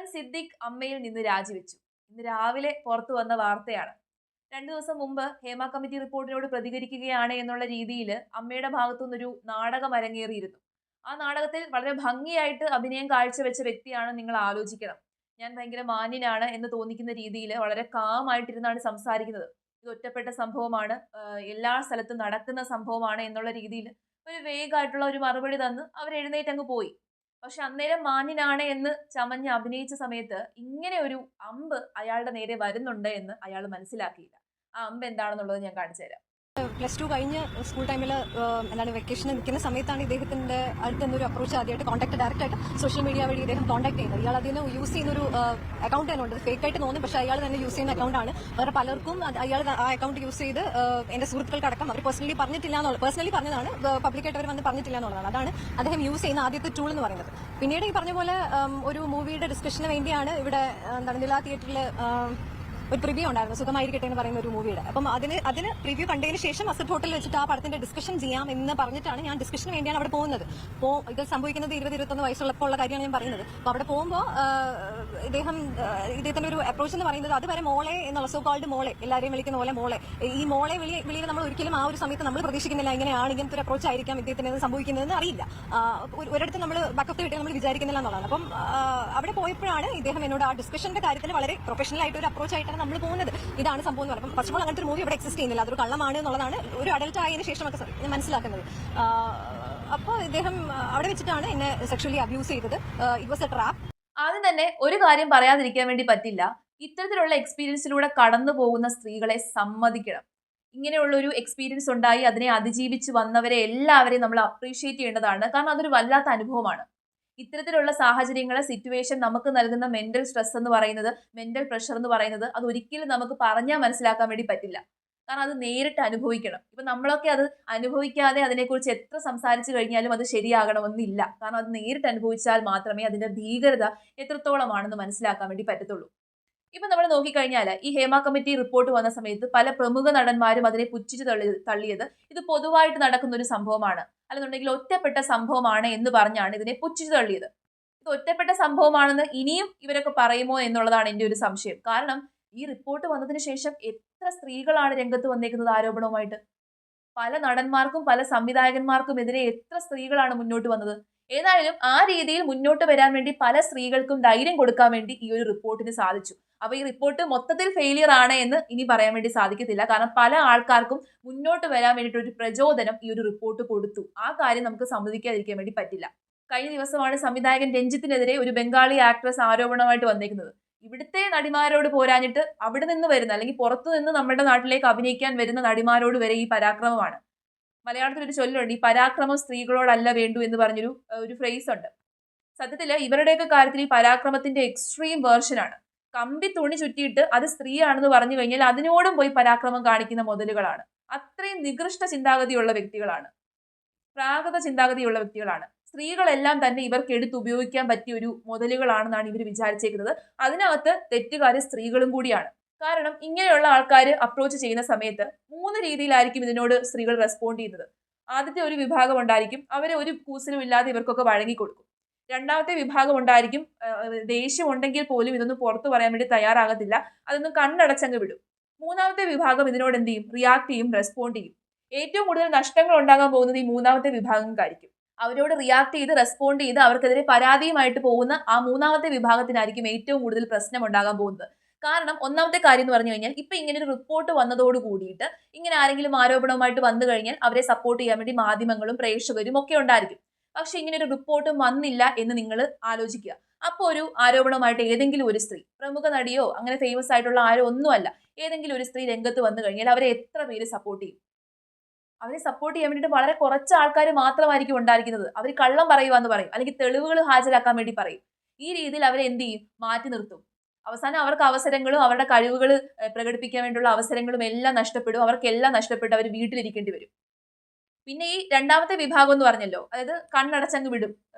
നടൻ സിദ്ദിഖ് അമ്മയിൽ നിന്ന് രാജിവെച്ചു. ഇന്ന് രാവിലെ പുറത്തു വന്ന വാർത്തയാണ്. 2 ദിവസം മുമ്പ് ഹേമ കമ്മിറ്റി റിപ്പോർട്ടിനോട് പ്രതികരിക്കുകയാണ് എന്നുള്ള രീതിയിൽ അമ്മയുടെ ഭാഗത്തുനിന്നൊരു നാടകം അരങ്ങേറിയിരുന്നു. ആ നാടകത്തിൽ വളരെ ഭംഗിയായിട്ട് അഭിനയം കാഴ്ചവെച്ച വ്യക്തിയാണ് നിങ്ങൾ ആലോചിക്കണം. ഞാൻ ഭയങ്കര മാന്യനാണ് എന്ന് തോന്നിക്കുന്ന രീതിയിൽ വളരെ കാമായിട്ടിരുന്നാണ് സംസാരിക്കുന്നത്. ഇത് ഒറ്റപ്പെട്ട സംഭവമാണ്, എല്ലാ സ്ഥലത്തും നടക്കുന്ന സംഭവമാണ് എന്നുള്ള രീതിയിൽ ഒരു വേഗമായിട്ടുള്ള ഒരു മറുപടി തന്ന് അവർ എഴുന്നേറ്റ് അങ്ങ് പോയി. പക്ഷെ അന്നേരം മാന്യനാണ് എന്ന് ചമഞ്ഞ് അഭിനയിച്ച സമയത്ത് ഇങ്ങനെ ഒരു അമ്പ് അയാളുടെ നേരെ വരുന്നുണ്ട് എന്ന് അയാൾ മനസ്സിലാക്കിയില്ല. ആ അമ്പ് എന്താണെന്നുള്ളത് ഞാൻ കാണിച്ചു തരാം. +2 കഴിഞ്ഞ് സ്കൂൾ ടൈമിൽ എന്താണ് വെക്കേഷന് നിൽക്കുന്ന സമയത്താണ് ഇദ്ദേഹത്തിൻ്റെ അടുത്ത് നിന്നൊരു അപ്രോച്ച് ആദ്യമായിട്ട് ഡയറക്റ്റായിട്ട് സോഷ്യൽ മീഡിയ വഴി ഇദ്ദേഹം കോൺടാക്ട് ചെയ്യുന്നത്. ഇയാൾ അതിന് യൂസ് ചെയ്യുന്നൊരു അക്കൗണ്ട് തന്നെ ഉണ്ട്. ഫേക്ക് ആയിട്ട് തോന്നും, പക്ഷേ അയാൾ തന്നെ യൂസ് ചെയ്യുന്ന അക്കൗണ്ടാണ്. വേറെ പലർക്കും അയാൾ ആ അക്കൗണ്ട് യൂസ് ചെയ്ത് എൻ്റെ സുഹൃത്തുക്കൾക്കടക്കം അവർ പേഴ്സണലി പറഞ്ഞതാണ്, പബ്ലിക്കായിട്ട് അവർ വന്ന് പറഞ്ഞിട്ടില്ല എന്നുള്ളതാണ്. അതാണ് അദ്ദേഹം യൂസ് ചെയ്യുന്ന ആദ്യത്തെ ടൂൾ എന്ന് പറയുന്നത്. പിന്നീട് ഈ പറഞ്ഞ പോലെ ഒരു മൂവിയുടെ ഡിസ്കഷന് വേണ്ടിയാണ് ഇവിടെ നില തിയേറ്ററിൽ ഒരു പ്രിവ്യൂ ഉണ്ടായിരുന്നു, സുഖമായിരിക്കട്ടെ എന്ന് പറയുന്ന ഒരു മൂവിയുടെ. അപ്പം അതിന് പ്രിവ്യൂ കണ്ടതിന് ശേഷം അസറ്റ് ഹോട്ടലിൽ വെച്ചിട്ട് ആ പടത്തിന്റെ ഡിസ്കഷൻ ചെയ്യാം എന്ന് പറഞ്ഞിട്ടാണ് ഞാൻ ഡിസ്കഷന് വേണ്ടിയാണ് അവിടെ പോകുന്നത്. ഇത് സംഭവിക്കുന്നത് 20-21 വയസ്സുള്ളപ്പോൾ ഉള്ള കാര്യമാണ് ഞാൻ പറയുന്നത്. അപ്പോൾ അവിടെ പോകുമ്പോൾ ഇദ്ദേഹത്തിന്റെ ഒരു അപ്രോച്ച് എന്ന് പറയുന്നത് അതുവരെ മോളെ എന്നുള്ള സോ കോൾഡ് മോളെ, എല്ലാവരെയും വിളിക്കുന്ന പോലെ മോളെ, ഈ മോളെ വിളിയിൽ നമ്മൾ ഒരിക്കലും ആ ഒരു സമയത്ത് നമ്മൾ പ്രതീക്ഷിക്കുന്നില്ല ഇങ്ങനെയാണ്, ഇങ്ങനത്തെ ഒരു അപ്രോച്ച് ആയിരിക്കാം ഇദ്ദേഹത്തിന് സംഭവിക്കുന്നതെന്ന് അറിയില്ല. ഒരിടത്ത് നമ്മൾ ബാക്കപ്പ് കിട്ടി നമ്മൾ വിചാരിക്കുന്നില്ല എന്നുള്ളതാണ്. അപ്പം അവിടെ പോയപ്പോഴാണ് ഇദ്ദേഹം എന്നോട് ആ ഡിസ്കഷന്റെ കാര്യത്തിൽ വളരെ പ്രൊഫഷണൽ ആയിട്ട് ഒരു അപ്രോച്ച് ആയിട്ടാണ് നമ്മൾ പോകുന്നത്. ഇതാണ് സംഭവം എന്ന് പറയുമ്പോൾ ഫസ്റ്റ് ഓൾ അങ്ങനത്തെ ഒരു മൂവി ഇവിടെ എക്സിസ്റ്റ് ചെയ്യുന്നില്ല, അതൊരു കള്ളമാണ് എന്നുള്ളതാണ് ഒരു അഡൽട്ട് ആയതിനു ശേഷമൊക്കെ ഞാൻ മനസ്സിലാക്കുന്നത്. അപ്പോൾ ഇദ്ദേഹം അവിടെ വെച്ചിട്ടാണ് എന്നെ സെക്ഷലി അബ്യൂസ് ചെയ്തത്. It was A trap. ആദ്യം തന്നെ ഒരു കാര്യം പറയാതിരിക്കാൻ വേണ്ടി പറ്റില്ല. ഇത്തരത്തിലുള്ള എക്സ്പീരിയൻസിലൂടെ കടന്നു പോകുന്ന സ്ത്രീകളെ സമ്മതിക്കണം. ഇങ്ങനെയുള്ള ഒരു എക്സ്പീരിയൻസ് ഉണ്ടായി അതിനെ അതിജീവിച്ച് വന്നവരെ എല്ലാവരെയും നമ്മൾ അപ്രീഷിയേറ്റ് ചെയ്യേണ്ടതാണ്. കാരണം അതൊരു വല്ലാത്ത അനുഭവമാണ്. ഇത്തരത്തിലുള്ള സാഹചര്യങ്ങളെ സിറ്റുവേഷൻ നമുക്ക് നൽകുന്ന മെന്റൽ സ്ട്രെസ് എന്ന് പറയുന്നത്, മെന്റൽ പ്രഷർ എന്ന് പറയുന്നത്, അത് ഒരിക്കലും നമുക്ക് പറഞ്ഞാൽ മനസ്സിലാക്കാൻ വേണ്ടി പറ്റില്ല. കാരണം അത് നേരിട്ട് അനുഭവിക്കണം. ഇപ്പൊ നമ്മളൊക്കെ അത് അനുഭവിക്കാതെ അതിനെക്കുറിച്ച് എത്ര സംസാരിച്ചു കഴിഞ്ഞാലും അത് ശരിയാകണമെന്നില്ല. കാരണം അത് നേരിട്ട് അനുഭവിച്ചാൽ മാത്രമേ അതിന്റെ ഭീകരത എത്രത്തോളമാണെന്ന് മനസ്സിലാക്കാൻ വേണ്ടി പറ്റത്തുള്ളൂ. ഇപ്പൊ നമ്മൾ നോക്കിക്കഴിഞ്ഞാൽ ഈ ഹേമ കമ്മിറ്റി റിപ്പോർട്ട് വന്ന സമയത്ത് പല പ്രമുഖ നടന്മാരും അതിനെ പുച്ഛിച്ച് തള്ളിയത് ഇത് പൊതുവായിട്ട് നടക്കുന്ന ഒരു സംഭവമാണ്, അല്ലെന്നുണ്ടെങ്കിൽ ഒറ്റപ്പെട്ട സംഭവമാണ് എന്ന് പറഞ്ഞാണ് ഇതിനെ പുച്ഛിച്ച് തള്ളിയത്. ഇത് ഒറ്റപ്പെട്ട സംഭവമാണെന്ന് ഇനിയും ഇവരൊക്കെ പറയുമോ എന്നുള്ളതാണ് എൻ്റെ ഒരു സംശയം. കാരണം ഈ റിപ്പോർട്ട് വന്നതിന് ശേഷം എത്ര സ്ത്രീകളാണ് രംഗത്ത് വന്നേക്കുന്നത് ആരോപണവുമായിട്ട്. പല നടന്മാർക്കും പല സംവിധായകന്മാർക്കും എതിരെ എത്ര സ്ത്രീകളാണ് മുന്നോട്ട് വന്നത്. ഏതായാലും ആ രീതിയിൽ മുന്നോട്ട് വരാൻ വേണ്ടി പല സ്ത്രീകൾക്കും ധൈര്യം കൊടുക്കാൻ വേണ്ടി ഈ ഒരു റിപ്പോർട്ടിന് സാധിച്ചു. അപ്പൊ ഈ റിപ്പോർട്ട് മൊത്തത്തിൽ ഫെയിലിയർ ആണ് എന്ന് ഇനി പറയാൻ വേണ്ടി സാധിക്കത്തില്ല. കാരണം പല ആൾക്കാർക്കും മുന്നോട്ട് വരാൻ വേണ്ടിയിട്ട് ഒരു പ്രചോദനം ഈ ഒരു റിപ്പോർട്ട് കൊടുത്തു. ആ കാര്യം നമുക്ക് സമ്മതിക്കാതിരിക്കാൻ വേണ്ടി പറ്റില്ല. കഴിഞ്ഞ ദിവസമാണ് സംവിധായകൻ രഞ്ജിത്തിനെതിരെ ഒരു ബംഗാളി ആക്ട്രസ് ആരോപണമായിട്ട് വന്നേക്കുന്നത്. ഇവിടുത്തെ നടിമാരോട് പോരാഞ്ഞിട്ട് അവിടെ നിന്ന് വരുന്ന, അല്ലെങ്കിൽ പുറത്തു നിന്ന് നമ്മുടെ നാട്ടിലേക്ക് അഭിനയിക്കാൻ വരുന്ന നടിമാരോട് വരെ ഈ പരാക്രമമാണ്. മലയാളത്തിൽ ഒരു ചൊല്ലുണ്ട്, ഈ പരാക്രമം സ്ത്രീകളോടല്ല വേണ്ടു എന്ന് പറഞ്ഞൊരു ഫ്രേസ് ഉണ്ട്. സത്യത്തില് ഇവരുടെയൊക്കെ കാര്യത്തിൽ ഈ പരാക്രമത്തിന്റെ എക്സ്ട്രീം വേർഷനാണ്. കമ്പി തുണി ചുറ്റിയിട്ട് അത് സ്ത്രീയാണെന്ന് പറഞ്ഞു കഴിഞ്ഞാൽ അതിനോടും പോയി പരാക്രമം കാണിക്കുന്ന മുതലുകളാണ്. അത്രയും നികൃഷ്ട ചിന്താഗതിയുള്ള വ്യക്തികളാണ്, പ്രാകൃത ചിന്താഗതിയുള്ള വ്യക്തികളാണ്. സ്ത്രീകളെല്ലാം തന്നെ ഇവർക്ക് എടുത്ത് ഉപയോഗിക്കാൻ പറ്റിയ ഒരു മുതലുകളാണെന്നാണ് ഇവർ വിചാരിച്ചേക്കുന്നത്. അതിനകത്ത് തെറ്റുകാര് സ്ത്രീകളും കൂടിയാണ്. കാരണം ഇങ്ങനെയുള്ള ആൾക്കാർ അപ്രോച്ച് ചെയ്യുന്ന സമയത്ത് 3 രീതിയിലായിരിക്കും ഇതിനോട് സ്ത്രീകൾ റെസ്പോണ്ട് ചെയ്യുന്നത്. ആദ്യത്തെ ഒരു വിഭാഗം ഉണ്ടായിരിക്കും, അവരെ ഒരു കൂസലും ഇല്ലാതെ ഇവർക്കൊക്കെ വഴങ്ങിക്കൊടുക്കും. രണ്ടാമത്തെ വിഭാഗം ഉണ്ടായിരിക്കും, ദേഷ്യം ഉണ്ടെങ്കിൽ പോലും ഇതൊന്നും പുറത്തു പറയാൻ വേണ്ടി തയ്യാറാകത്തില്ല, അതൊന്നും കണ്ണടച്ചങ്ങ് വിടും. മൂന്നാമത്തെ വിഭാഗം ഇതിനോട് എന്ത് ചെയ്യും, റിയാക്ട് ചെയ്യും, റെസ്പോണ്ട് ചെയ്യും. ഏറ്റവും കൂടുതൽ നഷ്ടങ്ങൾ ഉണ്ടാകാൻ പോകുന്നത് ഈ മൂന്നാമത്തെ വിഭാഗങ്ങൾക്കായിരിക്കും. അവരോട് റിയാക്ട് ചെയ്ത് റെസ്പോണ്ട് ചെയ്ത് അവർക്കെതിരെ പരാതിയുമായിട്ട് പോകുന്ന ആ മൂന്നാമത്തെ വിഭാഗത്തിനായിരിക്കും ഏറ്റവും കൂടുതൽ പ്രശ്നം ഉണ്ടാകാൻ പോകുന്നത്. കാരണം ഒന്നാമത്തെ കാര്യം എന്ന് പറഞ്ഞു കഴിഞ്ഞാൽ ഇപ്പൊ ഇങ്ങനെ ഒരു റിപ്പോർട്ട് വന്നതോട് കൂടിയിട്ട് ഇങ്ങനെ ആരെങ്കിലും ആരോപണവുമായിട്ട് വന്നു കഴിഞ്ഞാൽ അവരെ സപ്പോർട്ട് ചെയ്യാൻ വേണ്ടി മാധ്യമങ്ങളും പ്രേക്ഷകരും ഒക്കെ ഉണ്ടായിരിക്കും. പക്ഷെ ഇങ്ങനെ ഒരു റിപ്പോർട്ട് വന്നില്ല എന്ന് നിങ്ങൾ ആലോചിക്കുക. അപ്പോൾ ഒരു ആരോപണമായിട്ട് ഏതെങ്കിലും ഒരു സ്ത്രീ, പ്രമുഖ നടിയോ അങ്ങനെ ഫേമസ് ആയിട്ടുള്ള ആരോ ഒന്നുമല്ല, ഏതെങ്കിലും ഒരു സ്ത്രീ രംഗത്ത് വന്നു കഴിഞ്ഞാൽ അവരെ എത്ര പേര് സപ്പോർട്ട് ചെയ്യും? അവരെ സപ്പോർട്ട് ചെയ്യാൻ വേണ്ടിയിട്ട് വളരെ കുറച്ച് ആൾക്കാർ മാത്രമായിരിക്കും ഉണ്ടായിരിക്കുന്നത്. അവർ കള്ളം പറയുക എന്ന് പറയും, അല്ലെങ്കിൽ തെളിവുകൾ ഹാജരാക്കാൻ വേണ്ടി പറയും. ഈ രീതിയിൽ അവരെ എന്ത് ചെയ്യും, മാറ്റി നിർത്തും. അവസാനം അവർക്ക് അവസരങ്ങളും അവരുടെ കഴിവുകൾ പ്രകടിപ്പിക്കാൻ വേണ്ടിയുള്ള അവസരങ്ങളും എല്ലാം നഷ്ടപ്പെടും. അവർക്കെല്ലാം നഷ്ടപ്പെട്ട് അവർ വീട്ടിലിരിക്കേണ്ടി വരും. പിന്നെ ഈ രണ്ടാമത്തെ വിഭാഗം എന്ന് പറഞ്ഞല്ലോ, അതായത് കണ്ണടച്ചങ്ങ് വിടും.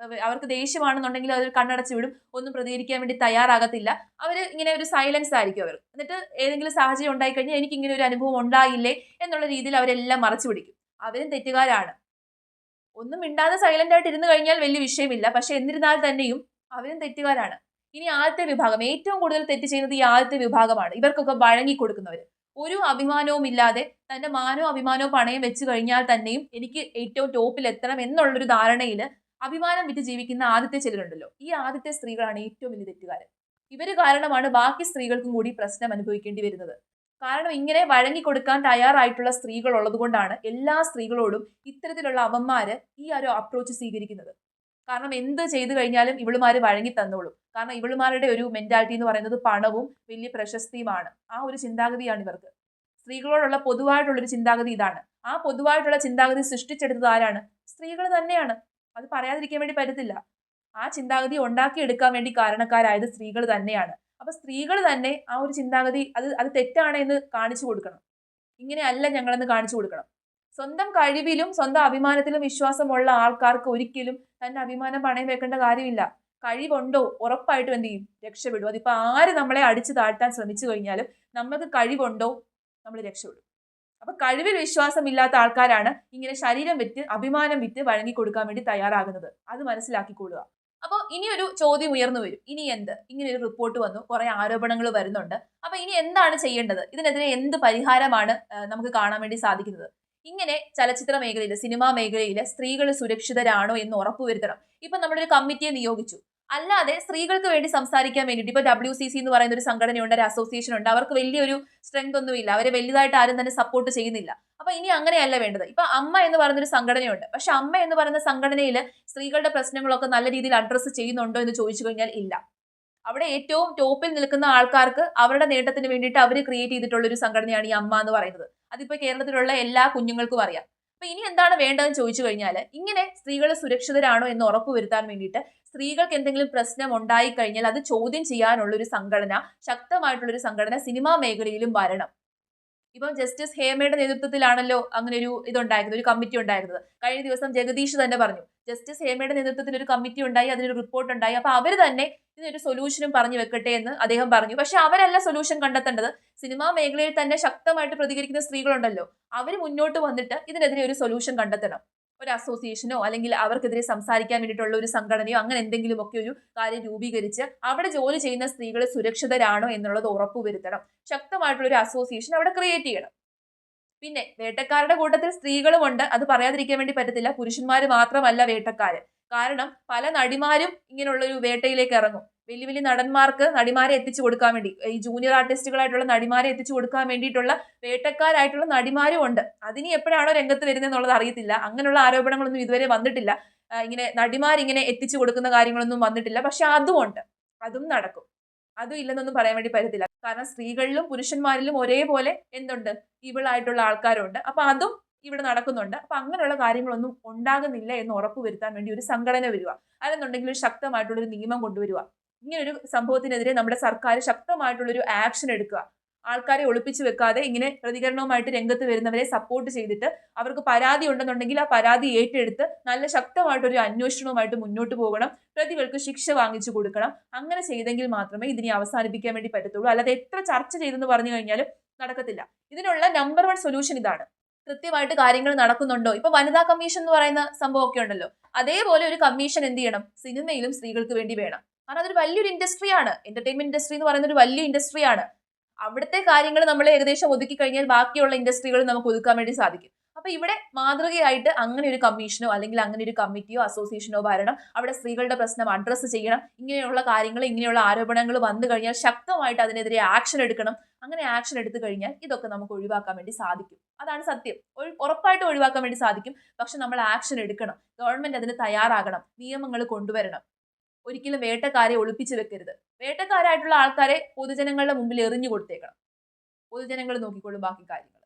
അവർക്ക് ദേഷ്യമാണെന്നുണ്ടെങ്കിൽ അവർ കണ്ണടച്ച് വിടും, ഒന്നും പ്രതികരിക്കാൻ വേണ്ടി തയ്യാറാകത്തില്ല. അവർ ഇങ്ങനെ ഒരു സൈലൻസ് ആയിരിക്കും അവർ. എന്നിട്ട് ഏതെങ്കിലും സാഹചര്യം ഉണ്ടായി കഴിഞ്ഞാൽ എനിക്ക് ഇങ്ങനെ ഒരു അനുഭവം ഉണ്ടായില്ലേ എന്നുള്ള രീതിയിൽ അവരെല്ലാം മറച്ചു പിടിക്കും. അവരും തെറ്റുകാരാണ്. ഒന്നും മിണ്ടാതെ സൈലന്റ് ആയിട്ട് ഇരുന്ന് കഴിഞ്ഞാൽ വലിയ വിഷയമില്ല. പക്ഷെ എന്നിരുന്നാൽ തന്നെയും അവരും തെറ്റുകാരാണ്. ഇനി ആദ്യത്തെ വിഭാഗം, ഏറ്റവും കൂടുതൽ തെറ്റ് ചെയ്യുന്നത് ഈ ആദ്യത്തെ വിഭാഗമാണ്. ഇവർക്കൊക്കെ വഴങ്ങി കൊടുക്കുന്നവർ. ഒരു അഭിമാനവും ഇല്ലാതെ തന്റെ മാനവും അഭിമാനവും പണയം വെച്ച് കഴിഞ്ഞാൽ തന്നെയും എനിക്ക് ഏറ്റവും ടോപ്പിൽ എത്തണം എന്നുള്ളൊരു ധാരണയിൽ അഭിമാനം വിറ്റ് ജീവിക്കുന്ന ആദ്യത്തെ ചിലരുണ്ടല്ലോ, ഈ ആദ്യത്തെ സ്ത്രീകളാണ് ഏറ്റവും വലിയ തെറ്റുകാരൻ. ഇവര് കാരണമാണ് ബാക്കി സ്ത്രീകൾക്കും കൂടി പ്രശ്നം അനുഭവിക്കേണ്ടി വരുന്നത്. കാരണം ഇങ്ങനെ വഴങ്ങി കൊടുക്കാൻ തയ്യാറായിട്ടുള്ള സ്ത്രീകൾ ഉള്ളത് കൊണ്ടാണ് എല്ലാ സ്ത്രീകളോടും ഇത്തരത്തിലുള്ള അവന്മാര് ഈ ഒരു അപ്രോച്ച് സ്വീകരിക്കുന്നത്. കാരണം എന്ത് ചെയ്തു കഴിഞ്ഞാലും ഇവളുമാര് വഴങ്ങി തന്നോളും. കാരണം ഇവളുമാരുടെ ഒരു മെന്റാലിറ്റി എന്ന് പറയുന്നത് പണവും വലിയ പ്രശസ്തിയുമാണ്. ആ ഒരു ചിന്താഗതിയാണ് ഇവർക്ക്. സ്ത്രീകളോടുള്ള പൊതുവായിട്ടുള്ളൊരു ചിന്താഗതി ഇതാണ്. ആ പൊതുവായിട്ടുള്ള ചിന്താഗതി സൃഷ്ടിച്ചെടുത്തത് ആരാണ്? സ്ത്രീകൾ തന്നെയാണ്. അത് പറയാതിരിക്കാൻ വേണ്ടി പറ്റത്തില്ല. ആ ചിന്താഗതി ഉണ്ടാക്കിയെടുക്കാൻ വേണ്ടി കാരണക്കാരായത് സ്ത്രീകൾ തന്നെയാണ്. അപ്പൊ സ്ത്രീകൾ തന്നെ ആ ഒരു ചിന്താഗതി അത് തെറ്റാണ് എന്ന് കാണിച്ചു കൊടുക്കണം. ഇങ്ങനെയല്ല ഞങ്ങളെന്ന് കാണിച്ചു കൊടുക്കണം. സ്വന്തം കഴിവിലും സ്വന്തം അഭിമാനത്തിലും വിശ്വാസമുള്ള ആൾക്കാർക്ക് ഒരിക്കലും തന്റെ അഭിമാനം പണയം വെക്കേണ്ട കാര്യമില്ല. കഴിവുണ്ടോ ഉറപ്പായിട്ടും എന്ത് ചെയ്യും? രക്ഷപ്പെടും. അതിപ്പോ ആര് നമ്മളെ അടിച്ചു താഴ്ത്താൻ ശ്രമിച്ചു കഴിഞ്ഞാലും നമുക്ക് കഴിവുണ്ടോ നമ്മൾ രക്ഷപ്പെടും. അപ്പൊ കഴിവിൽ വിശ്വാസമില്ലാത്ത ആൾക്കാരാണ് ഇങ്ങനെ ശരീരം വിറ്റ് അഭിമാനം വിറ്റ് വഴങ്ങി കൊടുക്കാൻ വേണ്ടി തയ്യാറാകുന്നത്. അത് മനസ്സിലാക്കിക്കൊള്ളുക. അപ്പോൾ ഇനിയൊരു ചോദ്യം ഉയർന്നു വരും. ഇനി എന്ത്? ഇങ്ങനെ ഒരു റിപ്പോർട്ട് വന്നു, കുറെ ആരോപണങ്ങൾ വരുന്നുണ്ട്. അപ്പൊ ഇനി എന്താണ് ചെയ്യേണ്ടത്? ഇതിനെതിരെ എന്ത് പരിഹാരമാണ് നമുക്ക് കാണാൻ വേണ്ടി സാധിക്കുന്നത്? ഇങ്ങനെ ചലച്ചിത്ര മേഖലയിൽ, സിനിമാ മേഖലയിൽ സ്ത്രീകൾ സുരക്ഷിതരാണോ എന്ന് ഉറപ്പുവരുത്തണം. ഇപ്പൊ നമ്മളൊരു കമ്മിറ്റിയെ നിയോഗിച്ചു. അല്ലാതെ സ്ത്രീകൾക്ക് വേണ്ടി സംസാരിക്കാൻ വേണ്ടിയിട്ട് ഇപ്പൊ WCC എന്ന് പറയുന്ന ഒരു സംഘടനയുണ്ട്, ഒരു അസോസിയേഷൻ ഉണ്ട്. അവർക്ക് വലിയൊരു സ്ട്രെങ്ത് ഒന്നുമില്ല. അവരെ വലുതായിട്ട് ആരും തന്നെ സപ്പോർട്ട് ചെയ്യുന്നില്ല. അപ്പൊ ഇനി അങ്ങനെയല്ല വേണ്ടത്. ഇപ്പൊ അമ്മ എന്ന് പറയുന്നൊരു സംഘടനയുണ്ട്. പക്ഷെ അമ്മ എന്ന് പറയുന്ന സംഘടനയിൽ സ്ത്രീകളുടെ പ്രശ്നങ്ങളൊക്കെ നല്ല രീതിയിൽ അഡ്രസ്സ് ചെയ്യുന്നുണ്ടോ എന്ന് ചോദിച്ചു കഴിഞ്ഞാൽ ഇല്ല. അവിടെ ഏറ്റവും ടോപ്പിൽ നിൽക്കുന്ന ആൾക്കാർക്ക് അവരുടെ നേട്ടത്തിന് വേണ്ടിയിട്ട് അവർ ക്രിയേറ്റ് ചെയ്തിട്ടുള്ള ഒരു സംഘടനയാണ് ഈ അമ്മ എന്ന് പറയുന്നത്. അതിപ്പോ കേരളത്തിലുള്ള എല്ലാ കുഞ്ഞുങ്ങൾക്കും അറിയാം. അപ്പൊ ഇനി എന്താണ് വേണ്ടതെന്ന് ചോദിച്ചു കഴിഞ്ഞാൽ, ഇങ്ങനെ സ്ത്രീകൾ സുരക്ഷിതരാണോ എന്ന് ഉറപ്പുവരുത്താൻ വേണ്ടിയിട്ട് സ്ത്രീകൾക്ക് എന്തെങ്കിലും പ്രശ്നം ഉണ്ടായി കഴിഞ്ഞാൽ അത് ചോദ്യം ചെയ്യാനുള്ള ഒരു സംഘടന, ശക്തമായിട്ടുള്ള ഒരു സംഘടന സിനിമാ മേഖലയിലും വരണം. ഇപ്പം ജസ്റ്റിസ് ഹേമയുടെ നേതൃത്വത്തിലാണല്ലോ അങ്ങനെ ഒരു ഇതുണ്ടായിരുന്നത്, ഒരു കമ്മിറ്റി ഉണ്ടായിരുന്നത്. കഴിഞ്ഞ ദിവസം ജഗദീഷ് തന്നെ പറഞ്ഞു, ജസ്റ്റിസ് ഹേമയുടെ നേതൃത്വത്തിൽ ഒരു കമ്മിറ്റി ഉണ്ടായി, അതിനൊരു റിപ്പോർട്ട് ഉണ്ടായി. അപ്പൊ അവർ തന്നെ ഇതിനൊരു സൊല്യൂഷനും പറഞ്ഞു വെക്കട്ടെ എന്ന് അദ്ദേഹം പറഞ്ഞു. പക്ഷെ അവരല്ല സൊല്യൂഷൻ കണ്ടെത്തേണ്ടത്. സിനിമാ മേഖലയിൽ തന്നെ ശക്തമായിട്ട് പ്രതികരിക്കുന്ന സ്ത്രീകളുണ്ടല്ലോ, അവർ മുന്നോട്ട് വന്നിട്ട് ഇതിനെതിരെ ഒരു സൊല്യൂഷൻ കണ്ടെത്തണം. ഒരു അസോസിയേഷനോ അല്ലെങ്കിൽ അവർക്കെതിരെ സംസാരിക്കാൻ വേണ്ടിയിട്ടുള്ള ഒരു സംഘടനയോ അങ്ങനെ എന്തെങ്കിലും ഒക്കെ ഒരു കാര്യം രൂപീകരിച്ച് അവിടെ ജോലി ചെയ്യുന്ന സ്ത്രീകൾ സുരക്ഷിതരാണോ എന്നുള്ളത് ഉറപ്പുവരുത്തണം. ശക്തമായിട്ടുള്ള ഒരു അസോസിയേഷൻ അവിടെ ക്രിയേറ്റ് ചെയ്യണം. പിന്നെ വേട്ടക്കാരുടെ കൂട്ടത്തിൽ സ്ത്രീകളുമുണ്ട്, അത് പറയാതിരിക്കാൻ വേണ്ടി പറ്റത്തില്ല. പുരുഷന്മാർ മാത്രമല്ല വേട്ടക്കാര്. കാരണം പല നടിമാരും ഇങ്ങനെയുള്ള ഒരു വേട്ടയിലേക്ക് ഇറങ്ങും. വലിയ വലിയ നടന്മാർക്ക് നടിമാരെ എത്തിച്ചു കൊടുക്കാൻ വേണ്ടി, ഈ ജൂനിയർ ആർട്ടിസ്റ്റുകളായിട്ടുള്ള നടിമാരെ എത്തിച്ചു കൊടുക്കാൻ വേണ്ടിയിട്ടുള്ള വേട്ടക്കാരായിട്ടുള്ള നടിമാരും ഉണ്ട്. അതിനി എപ്പോഴാണോ രംഗത്ത് വരുന്നത് എന്നുള്ളത് അറിയത്തില്ല. അങ്ങനെയുള്ള ആരോപണങ്ങളൊന്നും ഇതുവരെ വന്നിട്ടില്ല. ഇങ്ങനെ നടിമാരിങ്ങനെ എത്തിച്ചു കൊടുക്കുന്ന കാര്യങ്ങളൊന്നും വന്നിട്ടില്ല. പക്ഷെ അതുമുണ്ട്, അതും നടക്കും. അതും ഇല്ലെന്നൊന്നും പറയാൻ വേണ്ടി പറ്റത്തില്ല. കാരണം സ്ത്രീകളിലും പുരുഷന്മാരിലും ഒരേപോലെ എന്തുണ്ട്, ഇവളായിട്ടുള്ള ആൾക്കാരുണ്ട്. അപ്പൊ അതും ഇവിടെ നടക്കുന്നുണ്ട്. അപ്പൊ അങ്ങനെയുള്ള കാര്യങ്ങളൊന്നും ഉണ്ടാകുന്നില്ല എന്ന് ഉറപ്പുവരുത്താൻ വേണ്ടി ഒരു സംഘടന വരിക, അല്ലെന്നുണ്ടെങ്കിൽ ഒരു ശക്തമായിട്ടുള്ളൊരു നിയമം കൊണ്ടുവരിക. ഇങ്ങനൊരു സംഭവത്തിനെതിരെ നമ്മുടെ സർക്കാർ ശക്തമായിട്ടുള്ളൊരു ആക്ഷൻ എടുക്കുക. ആൾക്കാരെ ഒളിപ്പിച്ചു വെക്കാതെ ഇങ്ങനെ പ്രതികരണവുമായിട്ട് രംഗത്ത് വരുന്നവരെ സപ്പോർട്ട് ചെയ്തിട്ട് അവർക്ക് പരാതി ഉണ്ടെന്നുണ്ടെങ്കിൽ ആ പരാതി ഏറ്റെടുത്ത് നല്ല ശക്തമായിട്ടൊരു അന്വേഷണവുമായിട്ട് മുന്നോട്ട് പോകണം. പ്രതികൾക്ക് ശിക്ഷ വാങ്ങിച്ചു കൊടുക്കണം. അങ്ങനെ ചെയ്തെങ്കിൽ മാത്രമേ ഇതിനെ അവസാനിപ്പിക്കാൻ വേണ്ടി പറ്റത്തുള്ളൂ. അല്ലാതെ എത്ര ചർച്ച ചെയ്തെന്ന് പറഞ്ഞു കഴിഞ്ഞാലും നടക്കത്തില്ല. ഇതിനുള്ള നമ്പർ 1 സൊല്യൂഷൻ ഇതാണ്. കൃത്യമായിട്ട് കാര്യങ്ങൾ നടക്കുന്നുണ്ടോ? ഇപ്പൊ വനിതാ കമ്മീഷൻ എന്ന് പറയുന്ന സംഭവമൊക്കെ ഉണ്ടല്ലോ, അതേപോലെ ഒരു കമ്മീഷൻ എന്ത് ചെയ്യണം? സിനിമയിലും സ്ത്രീകൾക്ക് വേണ്ടി വേണം. കാരണം അതൊരു വലിയൊരു ഇൻഡസ്ട്രിയാണ്. എന്റർടൈൻമെന്റ് ഇൻഡസ്ട്രി എന്ന് പറയുന്ന ഒരു വലിയ ഇൻഡസ്ട്രിയാണ്. അവിടുത്തെ കാര്യങ്ങൾ നമ്മൾ ഏകദേശം ഒതുക്കി കഴിഞ്ഞാൽ ബാക്കിയുള്ള ഇൻഡസ്ട്രികൾ നമുക്ക് ഒതുക്കാൻ വേണ്ടി സാധിക്കും. അപ്പൊ ഇവിടെ മാതൃകയായിട്ട് അങ്ങനെ ഒരു കമ്മീഷനോ അല്ലെങ്കിൽ അങ്ങനെ ഒരു കമ്മിറ്റിയോ അസോസിയേഷനോ വരണം. അവിടെ സ്ത്രീകളുടെ പ്രശ്നം അഡ്രസ്സ് ചെയ്യണം. ഇങ്ങനെയുള്ള കാര്യങ്ങൾ, ഇങ്ങനെയുള്ള ആരോപണങ്ങൾ വന്നു കഴിഞ്ഞാൽ ശക്തമായിട്ട് അതിനെതിരെ ആക്ഷൻ എടുക്കണം. അങ്ങനെ ആക്ഷൻ എടുത്തു കഴിഞ്ഞാൽ ഇതൊക്കെ നമുക്ക് ഒഴിവാക്കാൻ വേണ്ടി സാധിക്കും. അതാണ് സത്യം. ഉറപ്പായിട്ട് ഒഴിവാക്കാൻ വേണ്ടി സാധിക്കും. പക്ഷെ നമ്മൾ ആക്ഷൻ എടുക്കണം. ഗവൺമെന്റ് അതിന് തയ്യാറാകണം. നിയമങ്ങൾ കൊണ്ടുവരണം. ഒരിക്കലും വേട്ടക്കാരെ ഒളിപ്പിച്ചു വെക്കരുത്. വേട്ടക്കാരായിട്ടുള്ള ആൾക്കാരെ പൊതുജനങ്ങളുടെ മുമ്പിൽ എറിഞ്ഞു കൊടുത്തേക്കണം. പൊതുജനങ്ങൾ നോക്കിക്കൊള്ളും ബാക്കി കാര്യങ്ങൾ.